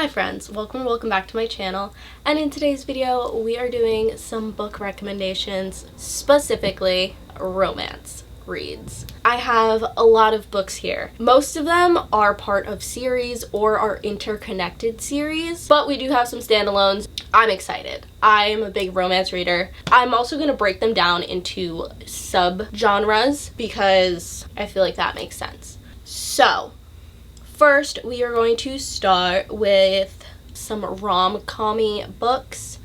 Hi friends, welcome back to my channel, and in today's video we are doing some book recommendations, specifically romance reads. I have a lot of books here. Most of them are part of series or are interconnected series, but we do have some standalones. I'm excited. I'm a big romance reader. I'm also going to break them down into sub-genres because I feel like that makes sense. So first, we are going to start with some rom-com-y books.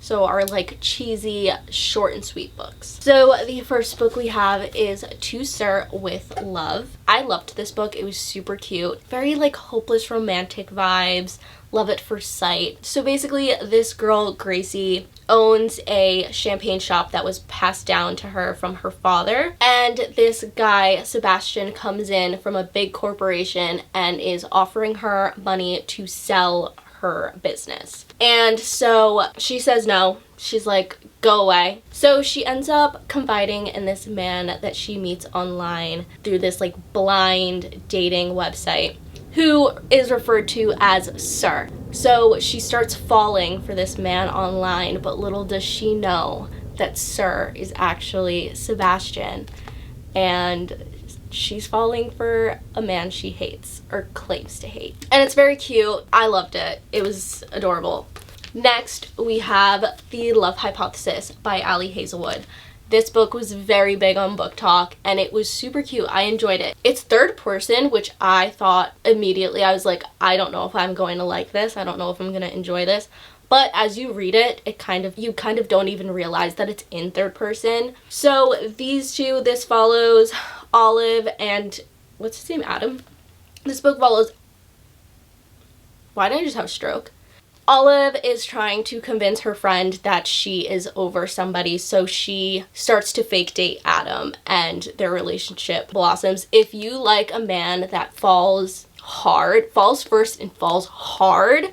So our like cheesy, short and sweet books. So the first book we have is To Sir with Love. I loved this book. It was super cute. Very like hopeless romantic vibes. Love at first sight. So basically this girl, Gracie, owns a champagne shop that was passed down to her from her father. And this guy, Sebastian, comes in from a big corporation and is offering her money to sell her business. And so she says no. She's like, go away. So she ends up confiding in this man that she meets online through this like blind dating website, who is referred to as Sir. So she starts falling for this man online, but little does she know that Sir is actually Sebastian, and she's falling for a man she hates, or claims to hate. And it's very cute. I loved it. It was adorable. Next, we have The Love Hypothesis by Ali Hazelwood. This book was very big on Book Talk, and it was super cute. I enjoyed it. It's third person, which I thought immediately, I was like, I don't know if I'm going to like this. I don't know if I'm going to enjoy this. But as you read it, you kind of don't even realize that it's in third person. So these two, this follows Olive and, what's his name, Adam? This book follows, why did I just have a stroke? Olive is trying to convince her friend that she is over somebody, so she starts to fake date Adam, and their relationship blossoms. If you like a man that falls first and falls hard,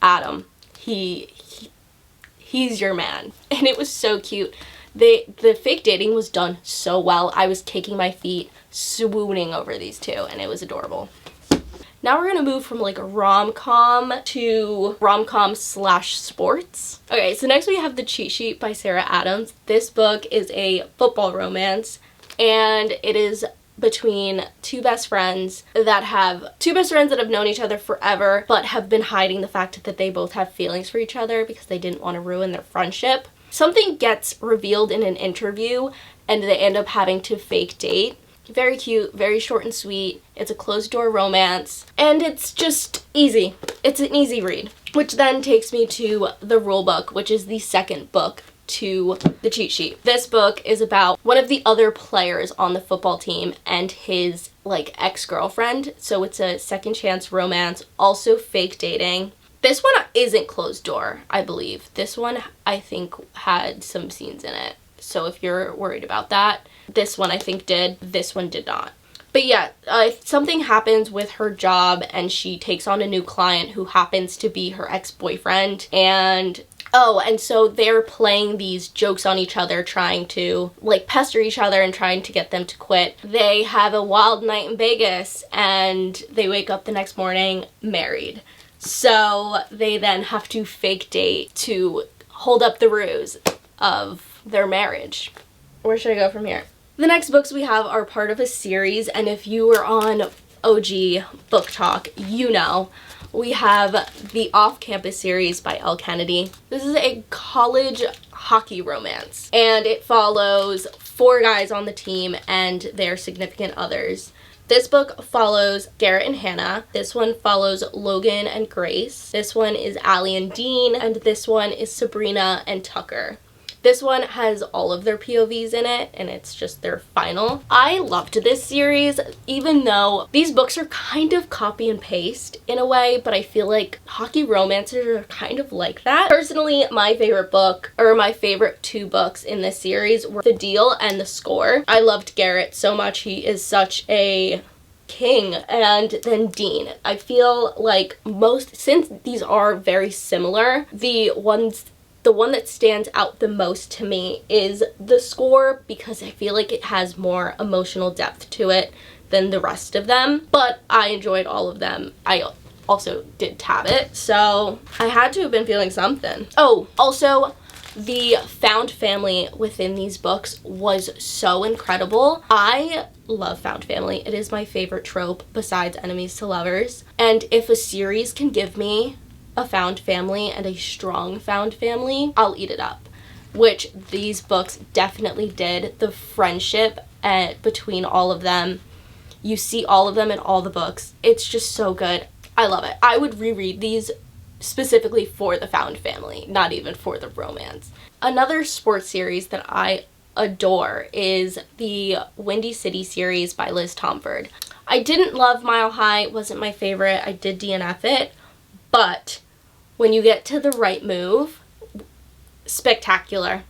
Adam, he's your man. And it was so cute. The fake dating was done so well. I was kicking my feet, swooning over these two, and it was adorable. Now we're gonna move from like rom-com to rom-com/sports. Okay, so next we have The Cheat Sheet by Sarah Adams. This book is a football romance, and it is between two best friends that have known each other forever, but have been hiding the fact that they both have feelings for each other because they didn't want to ruin their friendship. Something gets revealed in an interview, and they end up having to fake date. Very cute, very short and sweet. It's a closed-door romance, and it's just easy. It's an easy read, which then takes me to The Rule Book, which is the second book to The Cheat Sheet. This book is about one of the other players on the football team and his like ex-girlfriend. So it's a second chance romance, also fake dating. This one isn't closed door, I believe. This one I think had some scenes in it. So if you're worried about that, this one I think did. This one did not. But yeah, something happens with her job and she takes on a new client who happens to be her ex-boyfriend. And so they're playing these jokes on each other, trying to like pester each other and trying to get them to quit. They have a wild night in Vegas and they wake up the next morning married. So they then have to fake date to hold up the ruse of their marriage. Where should I go from here? The next books we have are part of a series, and if you were on OG Book Talk, you know we have the Off-Campus series by Elle Kennedy. This is a college hockey romance, and it follows 4 guys on the team and their significant others. This book follows Garrett and Hannah. This one follows Logan and Grace. This one is Allie and Dean, and this one is Sabrina and Tucker. This one has all of their POVs in it, and it's just their final. I loved this series, even though these books are kind of copy and paste in a way, but I feel like hockey romances are kind of like that. Personally, my favorite book, or my favorite 2 books in this series were The Deal and The Score. I loved Garrett so much. He is such a king. And then Dean. I feel like since these are very similar, the one that stands out the most to me is The Score, because I feel like it has more emotional depth to it than the rest of them, but I enjoyed all of them. I also did tab it, so I had to have been feeling something. Oh, also, the found family within these books was so incredible. I love found family. It is my favorite trope besides enemies to lovers. And if a series can give me a found family and a strong found family, I'll eat it up, which these books definitely did. The friendship between all of them, you see all of them in all the books. It's just so good. I love it. I would reread these specifically for the found family, not even for the romance. Another sports series that I adore is the Windy City series by Liz Tomford. I didn't love Mile High, wasn't my favorite. I did DNF it, but when you get to The Right Move, spectacular.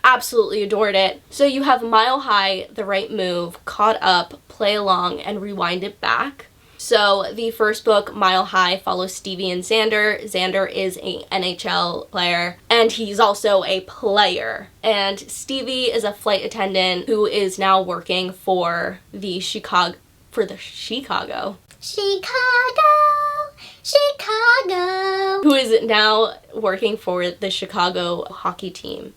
Absolutely adored it. So you have Mile High, The Right Move, Caught Up, Play Along, and Rewind It Back. So the first book, Mile High, follows Stevie and Xander. Xander is an NHL player, and he's also a player. And Stevie is a flight attendant who is now working for the Chicago. Who is now working for the Chicago hockey team.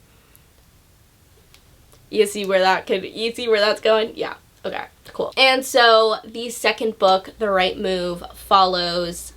You see where that's going? Yeah. Okay, cool. And so the second book, The Right Move, follows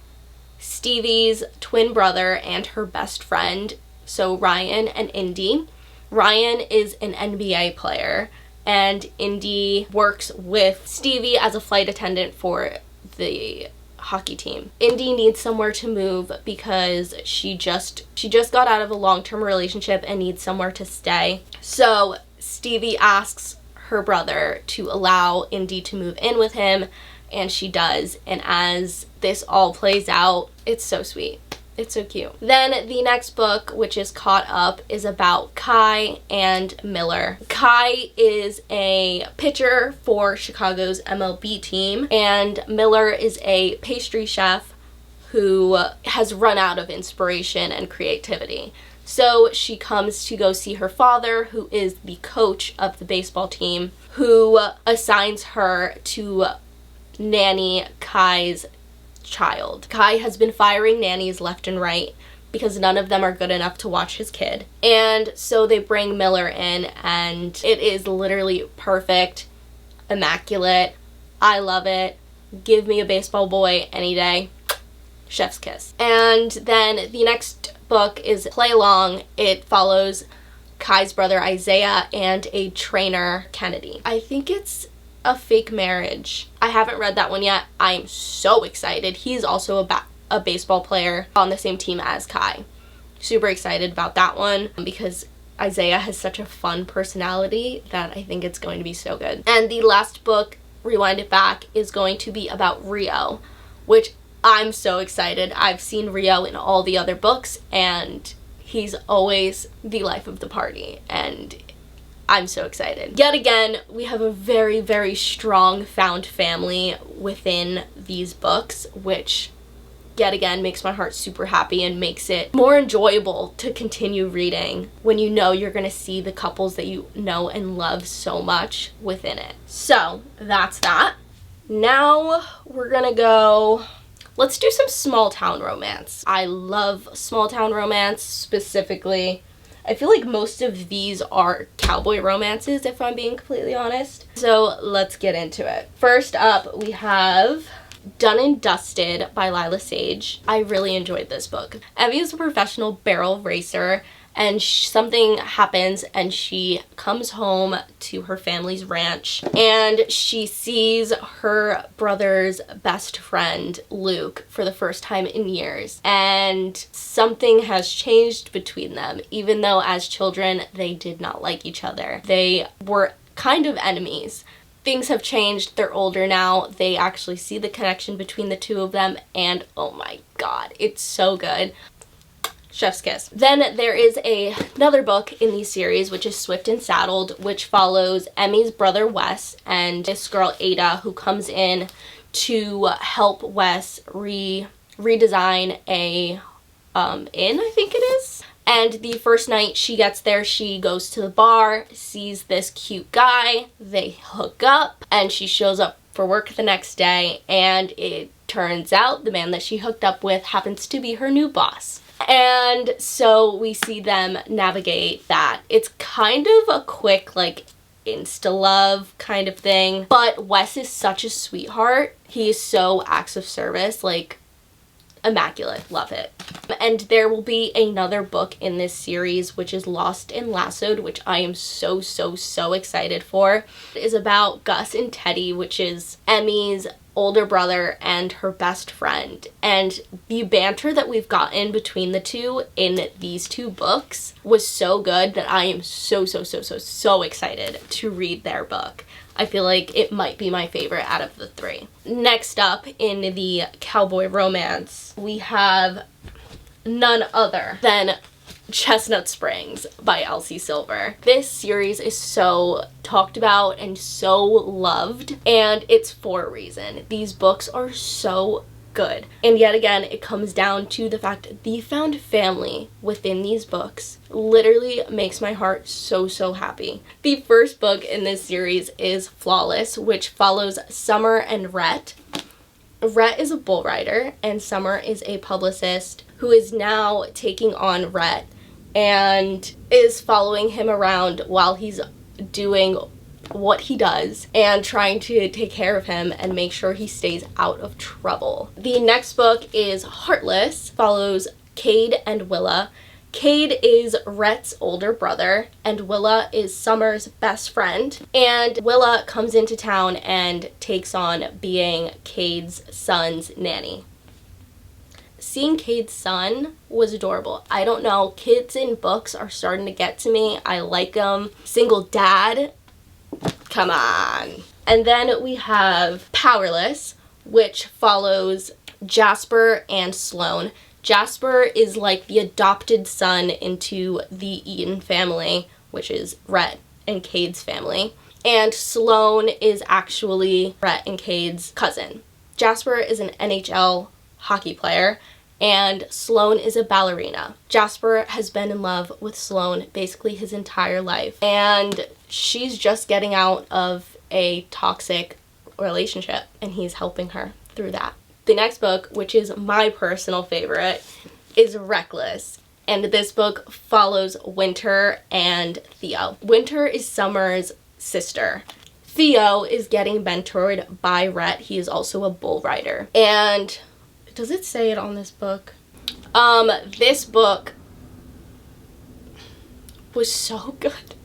Stevie's twin brother and her best friend, so Ryan and Indy. Ryan is an NBA player, and Indy works with Stevie as a flight attendant for the hockey team. Indy needs somewhere to move because she just got out of a long-term relationship and needs somewhere to stay. So Stevie asks her brother to allow Indy to move in with him, and she does. And as this all plays out, it's so sweet. It's so cute. Then the next book, which is Caught Up, is about Kai and Miller. Kai is a pitcher for Chicago's MLB team, and Miller is a pastry chef who has run out of inspiration and creativity. So she comes to go see her father, who is the coach of the baseball team, who assigns her to nanny Kai's child. Kai has been firing nannies left and right because none of them are good enough to watch his kid. And so they bring Miller in, and it is literally perfect, immaculate. I love it. Give me a baseball boy any day. Chef's kiss. And then the next book is Play Along. It follows Kai's brother Isaiah and a trainer, Kennedy. I think it's a fake marriage. I haven't read that one yet. I'm so excited. He's also a baseball player on the same team as Kai. Super excited about that one because Isaiah has such a fun personality that I think it's going to be so good. And the last book, Rewind It Back, is going to be about Rio, which I'm so excited. I've seen Rio in all the other books, and he's always the life of the party, and I'm so excited. Yet again, we have a very, very strong found family within these books, which yet again makes my heart super happy and makes it more enjoyable to continue reading when you know you're gonna see the couples that you know and love so much within it. So that's that. Now we're gonna go, let's do some small town romance. I love small town romance specifically. I feel like most of these are cowboy romances, if I'm being completely honest. So let's get into it. First up, we have Done and Dusted by Lila Sage. I really enjoyed this book. Evie is a professional barrel racer, and something happens and she comes home to her family's ranch and she sees her brother's best friend, Luke, for the first time in years. And something has changed between them, even though as children they did not like each other. They were kind of enemies. Things have changed. They're older now. They actually see the connection between the two of them, and oh my god, it's so good. Chef's kiss. Then there is another book in the series, which is Swift and Saddled, which follows Emmy's brother Wes and this girl Ada, who comes in to help Wes redesign a inn, I think it is. And the first night she gets there, she goes to the bar, sees this cute guy, they hook up, and she shows up for work the next day, and it Turns out the man that she hooked up with happens to be her new boss. And so we see them navigate that. It's kind of a quick, like, insta-love kind of thing. But Wes is such a sweetheart. He is so acts of service, like, immaculate. Love it. And there will be another book in this series, which is Lost and Lassoed, which I am so excited for. It is about Gus and Teddy, which is Emmy's older brother and her best friend. And the banter that we've gotten between the two in these two books was so good that I am so excited to read their book. I feel like it might be my favorite out of the three. Next up in the Cowboy Romance, we have none other than Chestnut Springs by Elsie Silver. This series is so talked about and so loved, and it's for a reason. These books are so good. And yet again, it comes down to the fact the found family within these books literally makes my heart so happy. The first book in this series is Flawless, which follows Summer and Rhett. Rhett is a bull rider and Summer is a publicist who is now taking on Rhett and is following him around while he's doing what he does and trying to take care of him and make sure he stays out of trouble. The next book is Heartless, follows Cade and Willa. Cade is Rhett's older brother and Willa is Summer's best friend. And Willa comes into town and takes on being Cade's son's nanny. Seeing Cade's son was adorable. I don't know, kids in books are starting to get to me. I like them. Single dad, come on. And then we have Powerless, which follows Jasper and Sloane. Jasper is like the adopted son into the Eaton family, which is Rhett and Cade's family. And Sloane is actually Rhett and Cade's cousin. Jasper is an NHL hockey player, and Sloane is a ballerina. Jasper has been in love with Sloane basically his entire life, and she's just getting out of a toxic relationship, and he's helping her through that. The next book, which is my personal favorite, is Reckless, and this book follows Winter and Theo. Winter is Summer's sister. Theo is getting mentored by Rhett. He is also a bull rider. And does it say it on this book? This book was so good.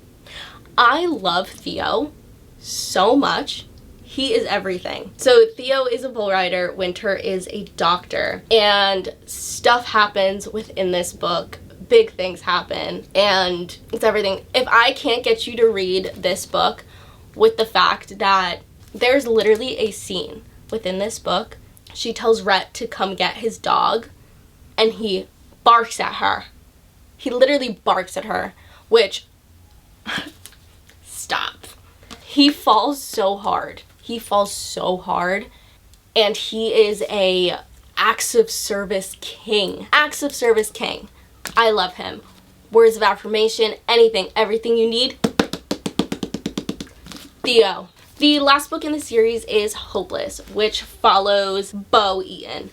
I love Theo so much. He is everything. So Theo is a bull rider, Winter is a doctor, and stuff happens within this book. Big things happen, and it's everything. If I can't get you to read this book with the fact that there's literally a scene within this book, she tells Rhett to come get his dog, and he barks at her. He literally barks at her, which, stop. He falls so hard. He falls so hard, and he is a acts of service king. Acts of service king. I love him. Words of affirmation, anything, everything you need. Theo. The last book in the series is Hopeless, which follows Bo Eaton,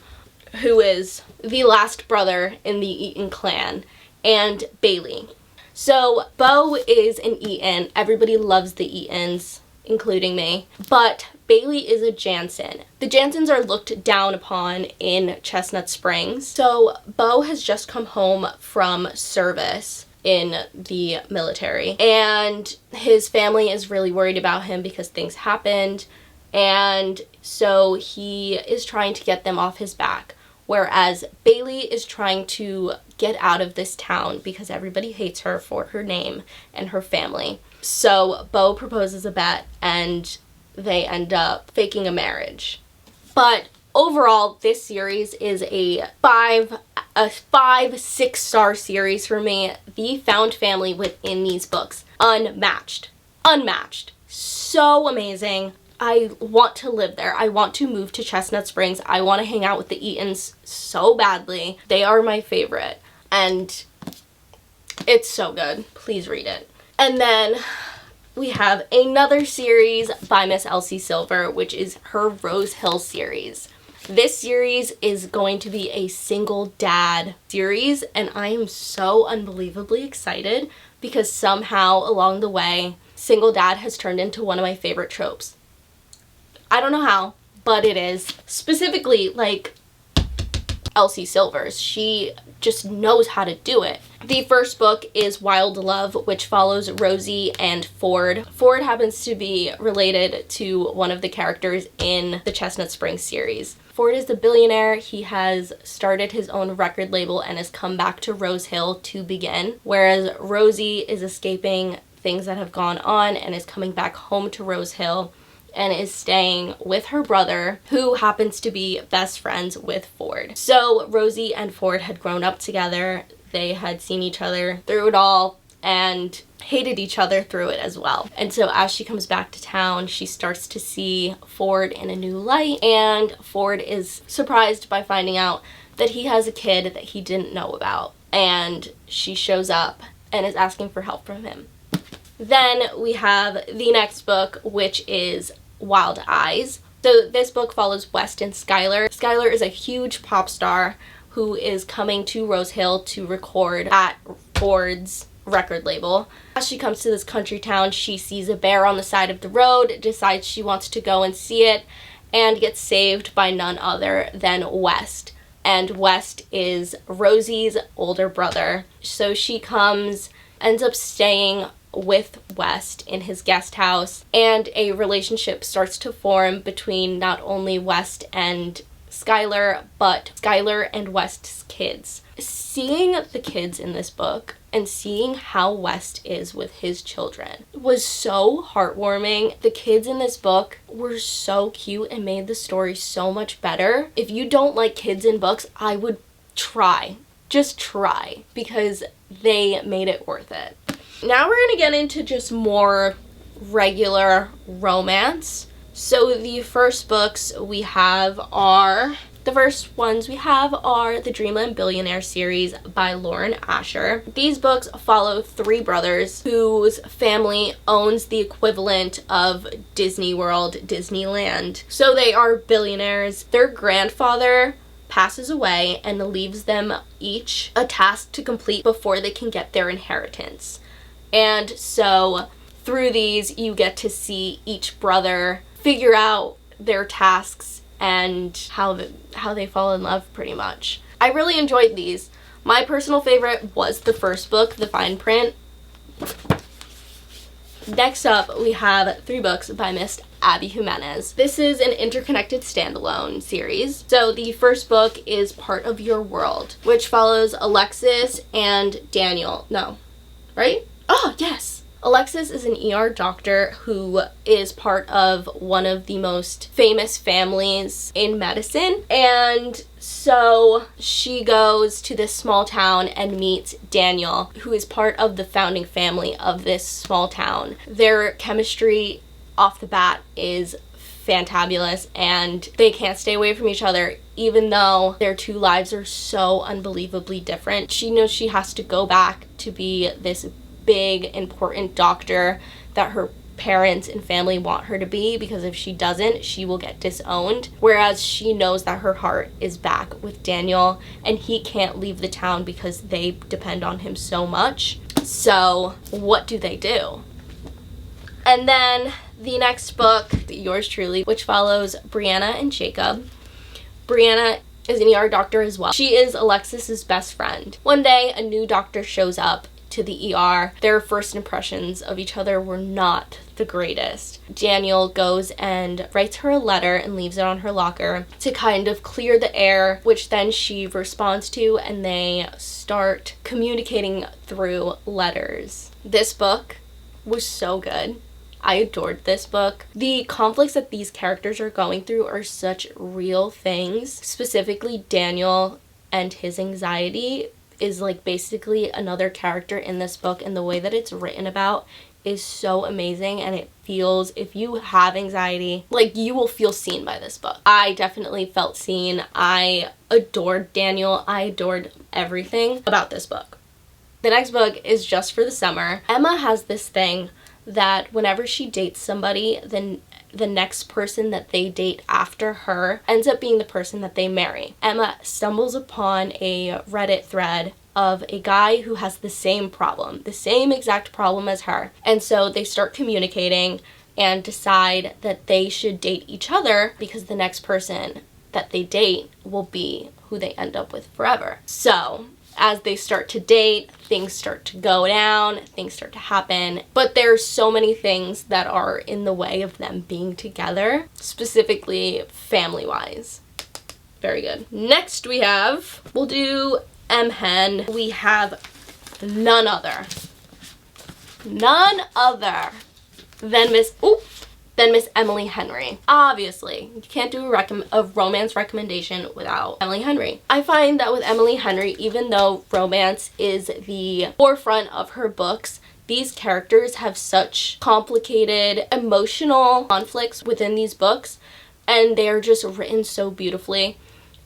who is the last brother in the Eaton clan, and Bailey. So Bo is an Eaton. Everybody loves the Eatons, including me. But Bailey is a Jansen. The Jansens are looked down upon in Chestnut Springs. So Bo has just come home from service in the military, and his family is really worried about him because things happened, and so he is trying to get them off his back, whereas Bailey is trying to get out of this town because everybody hates her for her name and her family. So Bo proposes a bet and they end up faking a marriage. But overall, this series is a 6-star series for me. The found family within these books, unmatched. So amazing. I want to live there. I want to move to Chestnut Springs. I want to hang out with the Eatons so badly. They are my favorite, and it's so good. Please read it. And then we have another series by Miss Elsie Silver, which is her Rose Hill series. This series is going to be a single dad series, and I am so unbelievably excited because somehow along the way, single dad has turned into one of my favorite tropes. I don't know how, but it is. Specifically, like, Elsie Silvers. She just knows how to do it. The first book is Wild Love, which follows Rosie and Ford. Ford happens to be related to one of the characters in the Chestnut Springs series. Ford is a billionaire. He has started his own record label and has come back to Rose Hill to begin, whereas Rosie is escaping things that have gone on and is coming back home to Rose Hill and is staying with her brother, who happens to be best friends with Ford. So Rosie and Ford had grown up together. They had seen each other through it all and hated each other through it as well. And so as she comes back to town, she starts to see Ford in a new light, and Ford is surprised by finding out that he has a kid that he didn't know about. And she shows up and is asking for help from him. Then we have the next book, which is Wild Eyes. So this book follows West and Skylar. Skylar is a huge pop star who is coming to Rose Hill to record at Ford's record label. As she comes to this country town, she sees a bear on the side of the road, decides she wants to go and see it, and gets saved by none other than West. And West is Rosie's older brother. So she ends up staying with West in his guest house, and a relationship starts to form between not only West and Skylar, but Skylar and West's kids. Seeing the kids in this book and seeing how West is with his children was so heartwarming. The kids in this book were so cute and made the story so much better. If you don't like kids in books, I would try. Just try, because they made it worth it. Now we're going to get into just more regular romance. So the first ones we have are the Dreamland Billionaire series by Lauren Asher. These books follow three brothers whose family owns the equivalent of Disney World, Disneyland. So they are billionaires. Their grandfather passes away and leaves them each a task to complete before they can get their inheritance. And so through these, you get to see each brother figure out their tasks and how they fall in love, pretty much. I really enjoyed these. My personal favorite was the first book, The Fine Print. Next up, we have three books by Miss Abby Jimenez. This is an interconnected standalone series. So the first book is Part of Your World, which follows Alexis and Daniel. No, right? Oh, yes! Alexis is an ER doctor who is part of one of the most famous families in medicine. And so she goes to this small town and meets Daniel, who is part of the founding family of this small town. Their chemistry off the bat is fantabulous, and they can't stay away from each other even though their two lives are so unbelievably different. She knows she has to go back to be this big, important doctor that her parents and family want her to be, because if she doesn't, she will get disowned. Whereas she knows that her heart is back with Daniel, and he can't leave the town because they depend on him so much. So what do they do? And then the next book, yours truly, which follows Brianna and Jacob. Brianna is an ER doctor as well. She is Alexis's best friend. One day, a new doctor shows up to the ER. Their first impressions of each other were not the greatest. Daniel goes and writes her a letter and leaves it on her locker to kind of clear the air, which then she responds to, and they start communicating through letters. This book was so good. I adored this book. The conflicts that these characters are going through are such real things. Specifically, Daniel and his anxiety is like basically another character in this book, and the way that it's written about is so amazing, and it feels, if you have anxiety, like you will feel seen by this book. I definitely felt seen. I adored Daniel. I adored everything about this book. The next book is Just for the Summer. Emma has this thing that whenever she dates somebody, then the next person that they date after her ends up being the person that they marry. Emma stumbles upon a Reddit thread of a guy who has the same problem, the same exact problem as her. And so they start communicating and decide that they should date each other because the next person that they date will be who they end up with forever. So as they start to date, things start to go down, things start to happen, but there's so many things that are in the way of them being together, specifically family-wise. Very good. Next we'll do M. Hen. We have none other than Miss Emily Henry. Obviously, you can't do a romance recommendation without Emily Henry. I find that with Emily Henry, even though romance is the forefront of her books, these characters have such complicated emotional conflicts within these books, and they are just written so beautifully.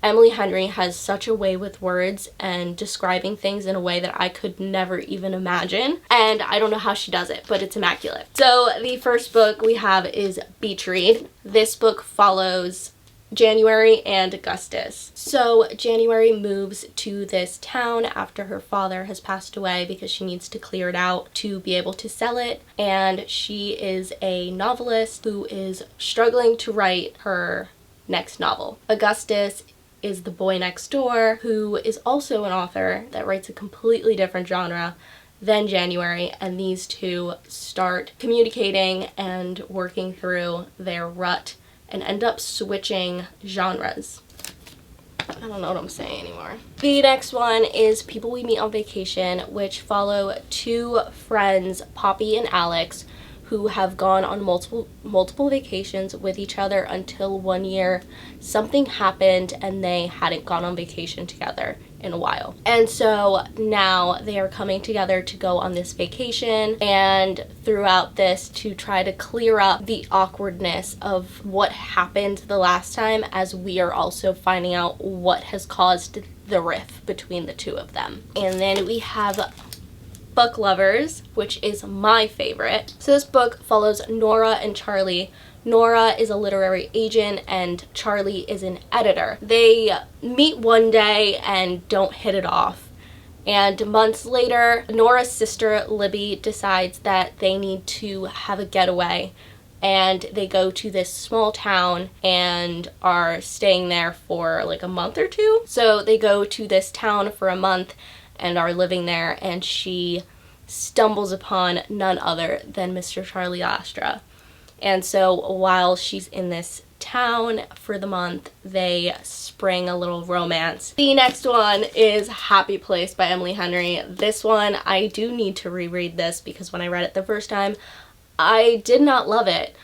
Emily Henry has such a way with words and describing things in a way that I could never even imagine. And I don't know how she does it, but it's immaculate. So the first book we have is Beach Read. This book follows January and Augustus. So January moves to this town after her father has passed away because she needs to clear it out to be able to sell it. And she is a novelist who is struggling to write her next novel. Augustus is the boy next door who is also an author that writes a completely different genre than January, and these two start communicating and working through their rut and end up switching genres. I don't know what I'm saying anymore. The next one is People We Meet on Vacation, which follow two friends, Poppy and Alex, who have gone on multiple vacations with each other until one year something happened and they hadn't gone on vacation together in a while. And so now they are coming together to go on this vacation, and throughout this to try to clear up the awkwardness of what happened the last time, as we are also finding out what has caused the rift between the two of them. And then we have Book Lovers, which is my favorite. So this book follows Nora and Charlie. Nora is a literary agent and Charlie is an editor. They meet one day and don't hit it off. And months later, Nora's sister Libby decides that they need to have a getaway, and they go to this small town and are staying there for like a month or two. So they go to this town for a month and are living there, and she stumbles upon none other than Mr. Charlie Astra. And so while she's in this town for the month, they spring a little romance. The next one is Happy Place by Emily Henry. This one, I do need to reread this because when I read it the first time, I did not love it,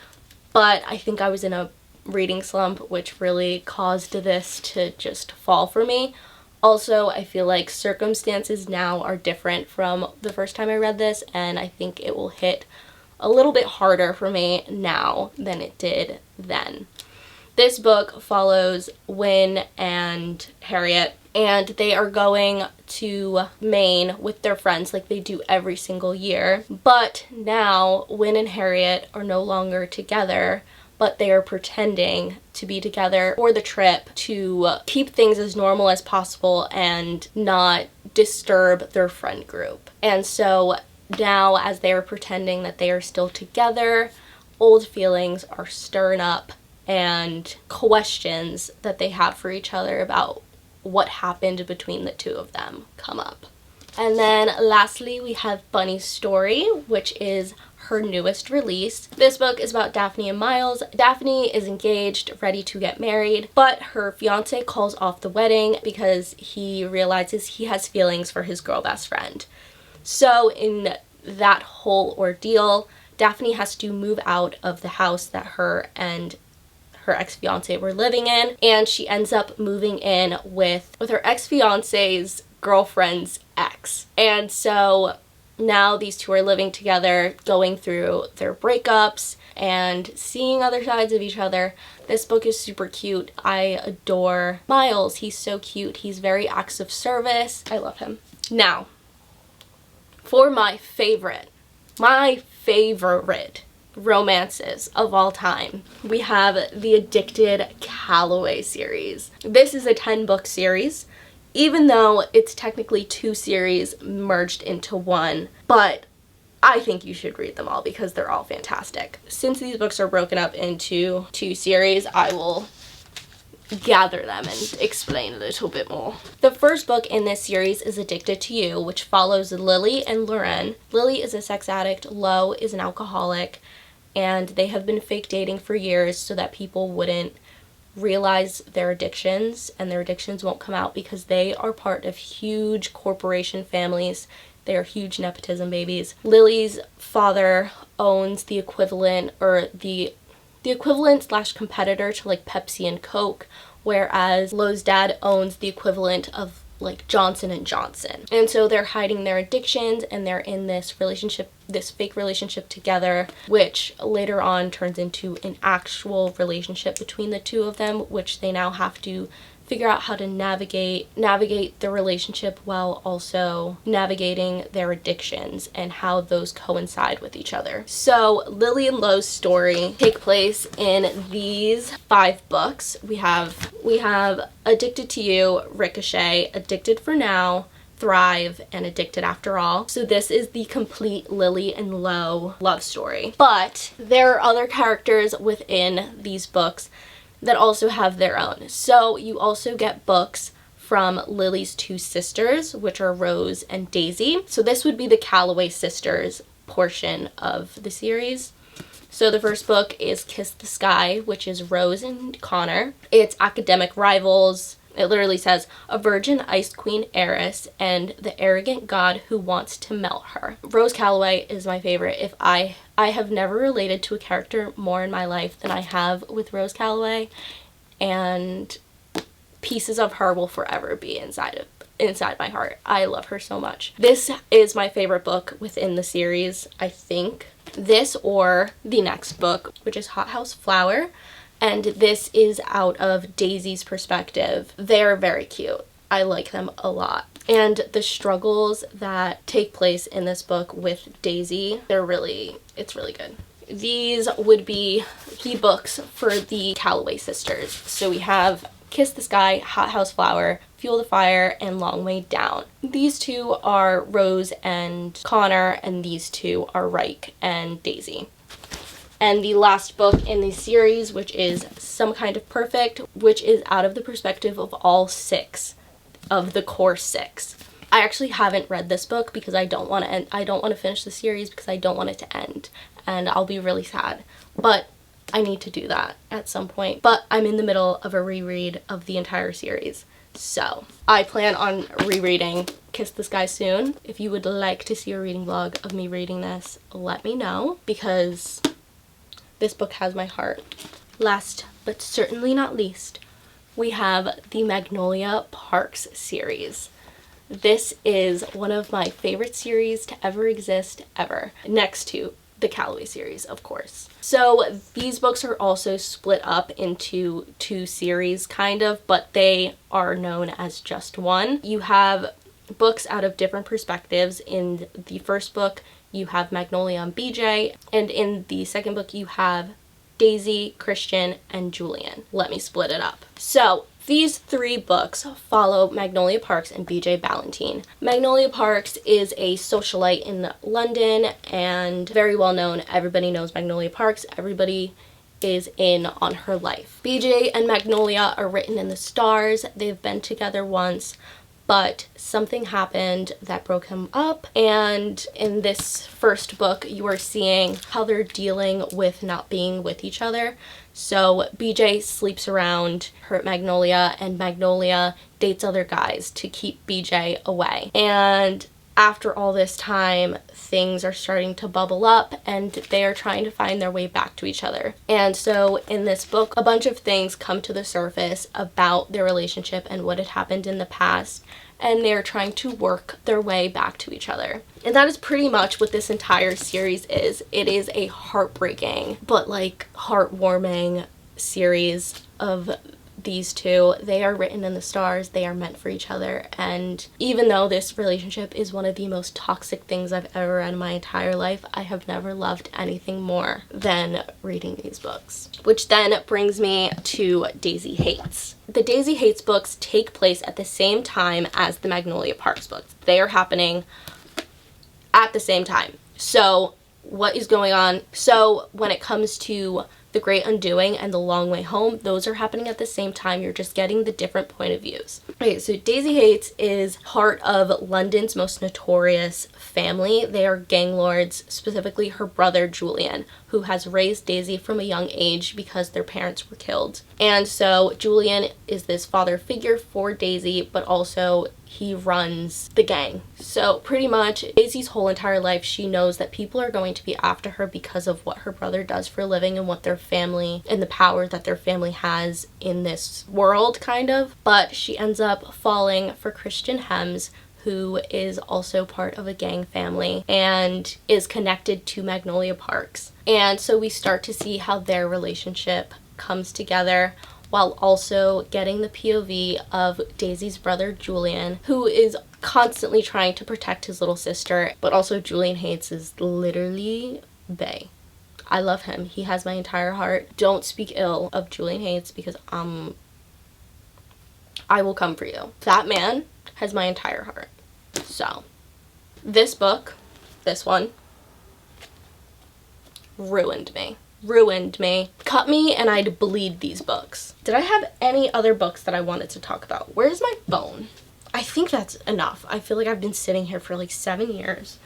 but I think I was in a reading slump, which really caused this to just fall for me. Also, I feel like circumstances now are different from the first time I read this, and I think it will hit a little bit harder for me now than it did then. This book follows Wynne and Harriet, and they are going to Maine with their friends like they do every single year. But now Wynne and Harriet are no longer together, but they are pretending to be together for the trip to keep things as normal as possible and not disturb their friend group. And so now, as they are pretending that they are still together, old feelings are stirring up and questions that they have for each other about what happened between the two of them come up. And then lastly, we have Bunny's Story, which is her newest release. This book is about Daphne and Miles. Daphne is engaged, ready to get married, but her fiance calls off the wedding because he realizes he has feelings for his girl best friend. So in that whole ordeal, Daphne has to move out of the house that her and her ex-fiance were living in, and she ends up moving in with her ex-fiance's girlfriend's ex. And so now these two are living together, going through their breakups and seeing other sides of each other. This book is super cute. I adore Miles. He's so cute. He's very acts of service. I love him. Now, for my favorite romances of all time. We have the Addicted Calloway series. This is a 10-book series, even though it's technically 2 series merged into one, but I think you should read them all because they're all fantastic. Since these books are broken up into 2 series, I will gather them and explain a little bit more. The first book in this series is Addicted to You, which follows Lily and Lauren. Lily is a sex addict, Lo is an alcoholic, and they have been fake dating for years so that people wouldn't realize their addictions, and their addictions won't come out because they are part of huge corporation families. They are huge nepotism babies. Lily's father owns the equivalent, or the equivalent / competitor to like Pepsi and Coke, whereas Lo's dad owns the equivalent of like Johnson & Johnson. And so they're hiding their addictions, and they're in this relationship, this fake relationship together, which later on turns into an actual relationship between the two of them, which they now have to figure out how to navigate the relationship while also navigating their addictions and how those coincide with each other. So Lily and Lo's story take place in these 5 books. We have Addicted to You, Ricochet, Addicted for Now, Thrive, and Addicted After All. So this is the complete Lily and Lo love story. But there are other characters within these books that also have their own. So you also get books from Lily's 2 sisters, which are Rose and Daisy. So this would be the Calloway sisters portion of the series. So the first book is Kiss the Sky, which is Rose and Connor. It's academic rivals. It literally says, a virgin ice queen heiress and the arrogant god who wants to melt her. Rose Calloway is my favorite. If I have never related to a character more in my life than I have with Rose Calloway, and pieces of her will forever be inside my heart. I love her so much. This is my favorite book within the series, I think. This or the next book, which is Hot House Flower. And this is out of Daisy's perspective. They're very cute. I like them a lot. And the struggles that take place in this book with Daisy, it's really good. These would be the books for the Calloway sisters. So we have Kiss the Sky, Hot House Flower, Fuel the Fire, and Long Way Down. These 2 are Rose and Connor, and these 2 are Reich and Daisy. And the last book in the series, which is Some Kind of Perfect, which is out of the perspective of all 6 of the core 6. I actually haven't read this book because I don't want to finish the series because I don't want it to end, and I'll be really sad. But I need to do that at some point. But I'm in the middle of a reread of the entire series, so I plan on rereading Kiss the Sky soon. If you would like to see a reading vlog of me reading this, let me know, because this book has my heart. Last but certainly not least, we have the Magnolia Parks series. This is one of my favorite series to ever exist, ever. Next to the Calloway series, of course. So these books are also split up into 2 series, kind of, but they are known as just one. You have books out of different perspectives. In the first book, you have Magnolia and BJ, and in the second book you have Daisy, Christian, and Julian. Let me split it up. So these 3 books follow Magnolia Parks and BJ Ballantine. Magnolia Parks is a socialite in London and very well known. Everybody knows Magnolia Parks. Everybody is in on her life. BJ and Magnolia are written in the stars. They've been together once, but something happened that broke him up, and in this first book you are seeing how they're dealing with not being with each other. So BJ sleeps around her Magnolia, and Magnolia dates other guys to keep BJ away. And after all this time, things are starting to bubble up and they are trying to find their way back to each other. And so in this book, a bunch of things come to the surface about their relationship and what had happened in the past, and they're trying to work their way back to each other. And that is pretty much what this entire series is. It is a heartbreaking but like heartwarming series of these two. They are written in the stars. They are meant for each other. And even though this relationship is one of the most toxic things I've ever read in my entire life, I have never loved anything more than reading these books. Which then brings me to Daisy Hates. The Daisy Hates books take place at the same time as the Magnolia Parks books. They are happening at the same time. So what is going on? So when it comes to The Great Undoing and The Long Way Home, those are happening at the same time. You're just getting the different point of views. Okay, so Daisy Hates is part of London's most notorious family. They are gang lords, specifically her brother Julian, who has raised Daisy from a young age because their parents were killed. And so Julian is this father figure for Daisy, but also he runs the gang. So pretty much Daisy's whole entire life, she knows that people are going to be after her because of what her brother does for a living and what their family and the power that their family has in this world, kind of. But she ends up falling for Christian Hems, who is also part of a gang family and is connected to Magnolia Parks. And so we start to see how their relationship comes together, while also getting the POV of Daisy's brother Julian, who is constantly trying to protect his little sister, but also Julian Hates is literally bae. I love him. He has my entire heart. Don't speak ill of Julian Hates because I will come for you. That man has my entire heart. So, this book, this one, ruined me. Cut me and I'd bleed these books. Did I have any other books that I wanted to talk about? Where's my phone? I think that's enough. I feel like I've been sitting here for like 7 years.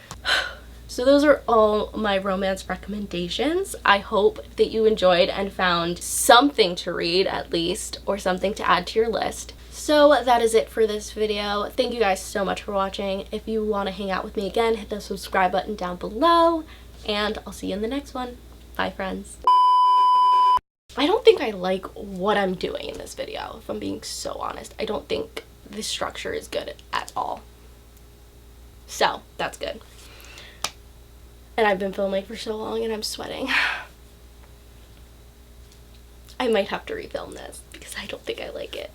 So those are all my romance recommendations. I hope that you enjoyed and found something to read at least, or something to add to your list. So that is it for this video. Thank you guys so much for watching. If you want to hang out with me again, hit the subscribe button down below, and I'll see you in the next one. Bye, friends. I don't think I like what I'm doing in this video, if I'm being so honest. I don't think the structure is good at all. So, that's good. And I've been filming for so long and I'm sweating. I might have to refilm this because I don't think I like it.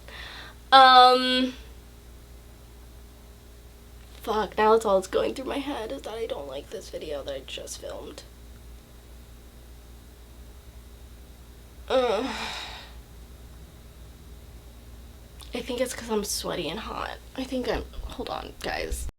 Fuck, now that's all that's going through my head is that I don't like this video that I just filmed. I think it's because I'm sweaty and hot. hold on, guys.